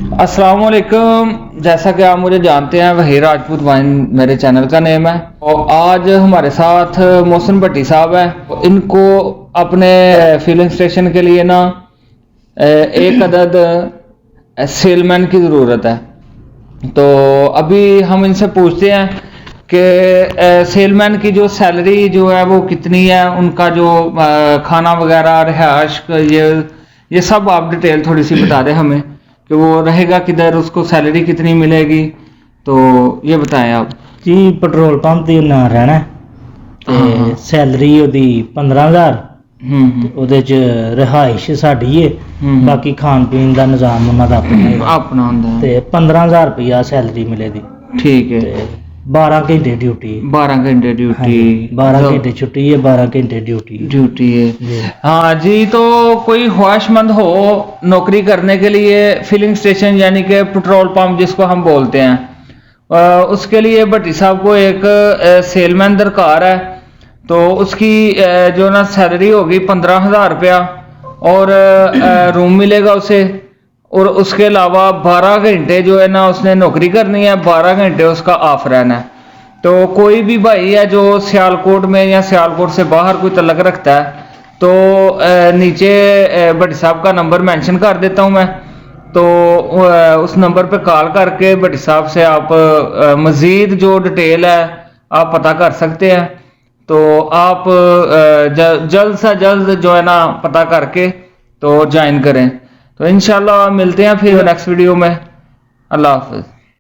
अस्सलाम वालेकुम। जैसा कि आप मुझे जानते हैं, वही राजपूत वाइन मेरे चैनल का नेम है। और आज हमारे साथ मोहसिन भट्टी साहब है। इनको अपने फिलिंग स्टेशन के लिए ना एक अदद सेलमैन की ज़रूरत है। तो अभी हम इनसे पूछते हैं कि सेलमैन की जो सैलरी जो है वो कितनी है, उनका जो खाना वगैरह, रिहाइश, ये सब आप डिटेल थोड़ी सी बता दें हमें कि वो रहेगा किधर, उसको सैलरी कितनी मिलेगी, तो ये बताएं आप जी। पेट्रोल पंप ਦੇ ਨਾਲ ਰਹਿਣਾ ਤੇ ਸੈਲਰੀ ਉਹਦੀ 15000 ਉਹਦੇ ਚ ਰਿਹਾਇਸ਼ ਸਾਡੀ ਏ, ਬਾਕੀ ਖਾਣ ਪੀਣ ਦਾ ਨਿਜ਼ਾਮ ਉਹਨਾਂ ਦਾ ਆਪਣਾ ਹੁੰਦਾ ਤੇ 15000 ਰੁਪਇਆ ਸੈਲਰੀ ਮਿਲੇਗੀ। ठीक है। 12 घंटे ड्यूटी, 12 घंटे ड्यूटी, 12 घंटे छुट्टी है, 12 घंटे ड्यूटी है। हाँ जी, तो कोई ख्वाहिशमंद हो नौकरी करने के लिए फिलिंग स्टेशन यानी कि पेट्रोल पंप जिसको हम बोलते हैं, उसके लिए भट्टी साहब को एक सेलमैन दरकार है। तो उसकी जो ना सैलरी होगी 15,000 रुपया, और रूम मिलेगा उसे, और उसके अलावा 12 घंटे जो है ना उसने नौकरी करनी है, 12 घंटे उसका ऑफ रहना है। तो कोई भी भाई है जो सियालकोट में या सियालकोट से बाहर कोई तल्लक रखता है, तो नीचे भट्टी साहब का नंबर मेंशन कर देता हूं मैं। तो उस नंबर पे कॉल करके भट्टी साहब से आप मज़ीद जो डिटेल है आप पता कर सकते हैं। तो आप जल्द से जल्द जो है ना पता करके तो ज्वाइन करें। तो इंशाल्लाह मिलते हैं फिर नेक्स्ट वीडियो में। अल्लाह हाफ़िज़।